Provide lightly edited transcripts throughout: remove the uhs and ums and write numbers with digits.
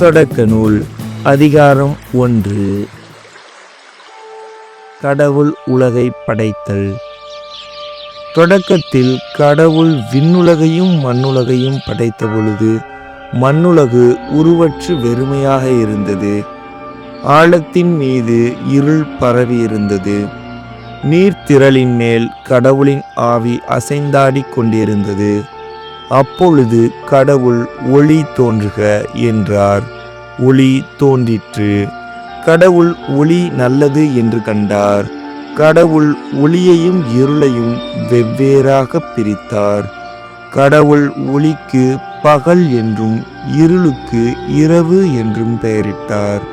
தொடக்க நூல் அதிகாரம் 1. கடவுள் உலகை படைத்தல். தொடக்கத்தில் கடவுள் விண்ணுலகையும் மண்ணுலகையும் படைத்த பொழுது மண்ணுலகு உருவற்று வெறுமையாக இருந்தது. ஆழத்தின் மீது இருள் பரவி இருந்தது. நீர்த்திரளின் மேல் கடவுளின் ஆவி அசைந்தாடி கொண்டிருந்தது. அப்பொழுது கடவுள் ஒளி தோன்றுக என்றார். ஒளி தோன்றிற்று. கடவுள் ஒளி நல்லது என்று கண்டார். கடவுள் ஒளியையும் இருளையும் வெவ்வேறாக பிரித்தார். கடவுள் ஒளிக்கு பகல் என்றும் இருளுக்கு இரவு என்றும் பெயரிட்டார்.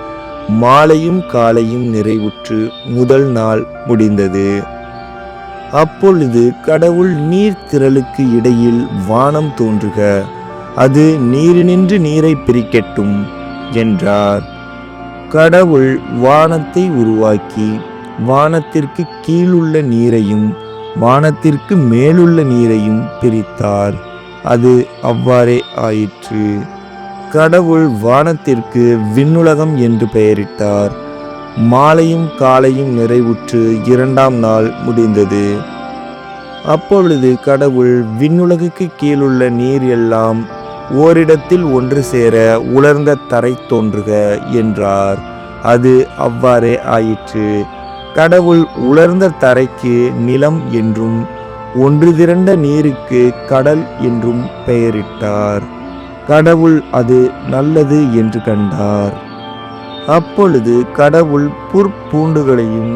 மாலையும் காலையும் நிறைவுற்று முதல் நாள் முடிந்தது. அப்பொழுது கடவுள் நீர்த்திரளுக்கு இடையில் வானம் தோன்றுக, அது நீரினின்று நீரை பிரிக்கட்டும் என்றார். கடவுள் வானத்தை உருவாக்கி வானத்திற்கு கீழுள்ள நீரையும் வானத்திற்கு மேலுள்ள நீரையும் பிரித்தார். அது அவ்வாறே ஆயிற்று. கடவுள் வானத்திற்கு விண்ணுலகம் என்று பெயரிட்டார். மாலையும் காலையும் நிறைவுற்று இரண்டாம் நாள் முடிந்தது. அப்பொழுது கடவுள் விண்ணுலகுக்கு கீழுள்ள நீர் எல்லாம் ஓரிடத்தில் ஒன்று சேர உலர்ந்த தரை தோன்றுக என்றார். அது அவ்வாறே ஆயிற்று. கடவுள் உலர்ந்த தரைக்கு நிலம் என்றும் ஒன்று திரண்ட நீருக்கு கடல் என்றும் பெயரிட்டார். கடவுள் அது நல்லது என்று கண்டார். அப்பொழுது கடவுள் புற்பூண்டுகளையும்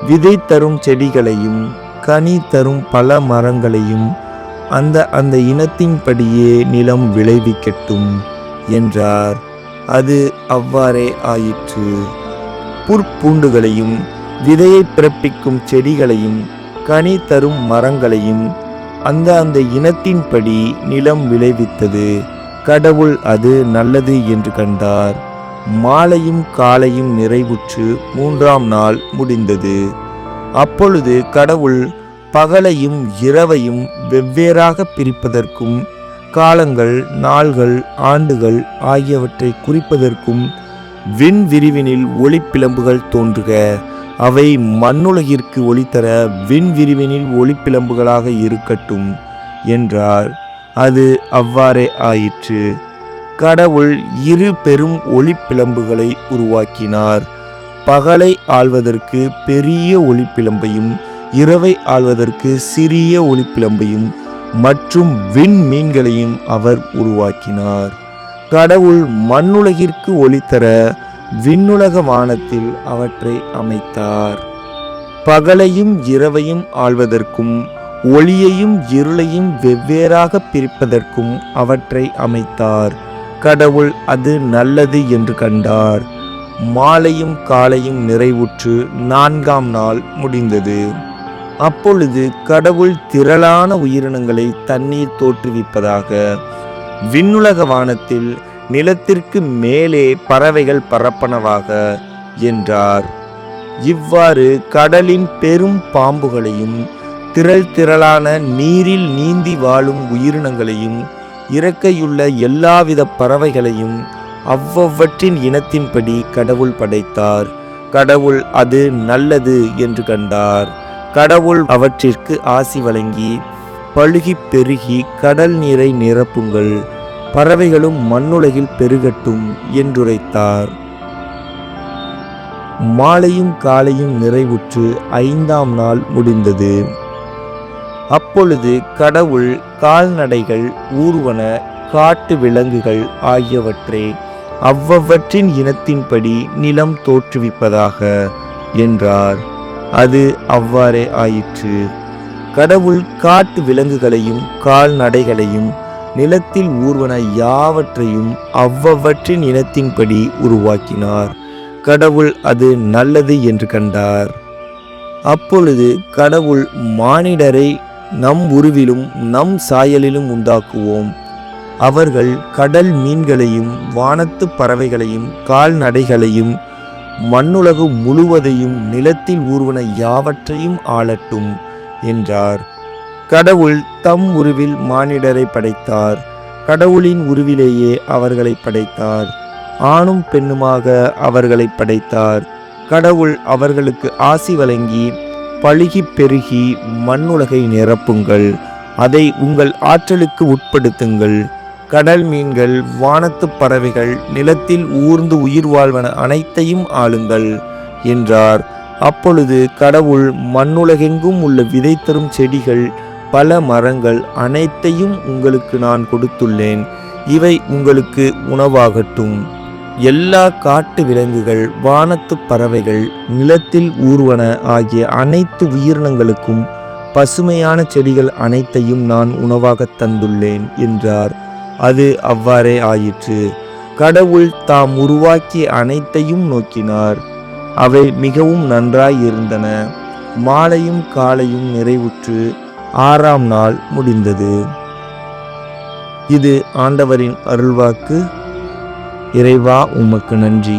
விதை தரும் செடிகளையும் கனி தரும் பல மரங்களையும் அந்த இனத்தின்படியே நிலம் விளைவிக்கட்டும் என்றார். அது அவ்வாறே ஆயிற்று. புற்பூண்டுகளையும் விதையை பிறப்பிக்கும் செடிகளையும் கனி தரும் மரங்களையும் அந்த இனத்தின்படி நிலம் விளைவித்தது. கடவுள் அது நல்லது என்று கண்டார். மாலையும் காலையும் நிறைவுற்று மூன்றாம் நாள் முடிந்தது. அப்பொழுது கடவுள் பகலையும் இரவையும் வெவ்வேறாக பிரிப்பதற்கும் காலங்கள் நாள்கள் ஆண்டுகள் ஆகியவற்றை குறிப்பதற்கும் விண் விரிவினில் ஒளிப்பிழம்புகள் தோன்றுக, அவை மண்ணுலகிற்கு ஒளித்தர விண் விரிவினில் ஒளிப்பிழம்புகளாக இருக்கட்டும் என்றார். அது அவ்வாறே ஆயிற்று. கடவுள் இரு பெரும் ஒளிப்பிழம்புகளை உருவாக்கினார். பகலை ஆள்வதற்கு பெரிய ஒளிப்பிழம்பையும் இரவை ஆள்வதற்கு சிறிய ஒளிப்பிழம்பையும் மற்றும் விண்மீன்களையும் அவர் உருவாக்கினார். கடவுள் மண்ணுலகிற்கு ஒளித்தர விண்ணுலக வானத்தில் அவற்றை அமைத்தார். பகலையும் இரவையும் ஆள்வதற்கும் ஒளியையும் இருளையும் வெவ்வேறாக பிரிப்பதற்கும் அவற்றை அமைத்தார். கடவுள் அது நல்லது என்று கண்டார். மாலையும் காலையும் நிறைவுற்று நான்காம் நாள் முடிந்தது. அப்பொழுது கடவுள் திரளான உயிரினங்களை தண்ணீர் தோற்றுவிப்பதாக, விண்ணுலக வானத்தில் நிலத்திற்கு மேலே பறவைகள் பறப்பனவாக என்றார். இவ்வாறு கடலின் பெரும் பாம்புகளையும் திரளான நீரில் நீந்தி வாழும் உயிரினங்களையும் இறக்கையுள்ள எல்லாவித பறவைகளையும் அவ்வவற்றின் இனத்தின்படி கடவுள் படைத்தார். கடவுள் அது நல்லது என்று கண்டார். கடவுள் அவற்றிற்கு ஆசி வழங்கி, பழுகி பெருகி கடல் நீரை நிரப்புங்கள், பறவைகளும் மண்ணுலகில் பெருகட்டும் என்றுரைத்தார். மாலையும் காலையும் நிறைவுற்று ஐந்தாம் நாள் முடிந்தது. அப்பொழுது கடவுள் கால்நடைகள் ஊர்வன காட்டு விலங்குகள் ஆகியவற்றை அவ்வவற்றின் இனத்தின்படி நிலம் தோற்றுவிப்பதாக என்றார். அது அவ்வாறே ஆயிற்று. கடவுள் காட்டு விலங்குகளையும் கால்நடைகளையும் நிலத்தில் ஊர்வன யாவற்றையும் அவ்வவற்றின் இனத்தின்படி உருவாக்கினார். கடவுள் அது நல்லது என்று கண்டார். அப்பொழுது கடவுள் மானிடரை நம் உருவிலும் நம் சாயலிலும் உண்டாக்குவோம். அவர்கள் கடல் மீன்களையும் வானத்து பறவைகளையும் கால்நடைகளையும் மண்ணுலகு முழுவதையும் நிலத்தில் ஊர்வன யாவற்றையும் ஆளட்டும் என்றார். கடவுள் தம் உருவில் மானிடரை படைத்தார். கடவுளின் உருவிலேயே அவர்களை படைத்தார். ஆணும் பெண்ணுமாக அவர்களை படைத்தார். கடவுள் அவர்களுக்கு ஆசி வழங்கி, பலுகி பெருகி மண்ணுலகை நிரப்புங்கள், அதை உங்கள் ஆற்றலுக்கு உட்படுத்துங்கள், கடல் மீன்கள், வானத்து பறவைகள், நிலத்தில் ஊர்ந்து உயிர் வாழ்வன அனைத்தையும் ஆளுங்கள் என்றார். அப்பொழுது கடவுள், மண்ணுலகெங்கும் உள்ள விதை தரும் செடிகள், பல மரங்கள் அனைத்தையும் உங்களுக்கு நான் கொடுத்துள்ளேன், இவை உங்களுக்கு உணவாகட்டும். எல்லா காட்டு விலங்குகள், வானத்து பறவைகள், நிலத்தில் ஊர்வன ஆகிய அனைத்து உயிரினங்களுக்கும் பசுமையான செடிகள் அனைத்தையும் நான் உணவாக தந்துள்ளேன் என்றார். அது அவ்வாறே ஆயிற்று. கடவுள் தாம் உருவாக்கிய அனைத்தையும் நோக்கினார். அவை மிகவும் நன்றாய் இருந்தன. மாலையும் காலையும் நிறைவுற்று 6ஆம் நாள் முடிந்தது. இது ஆண்டவரின் அருள்வாக்கு. இறைவா, உமக்கு நன்றி.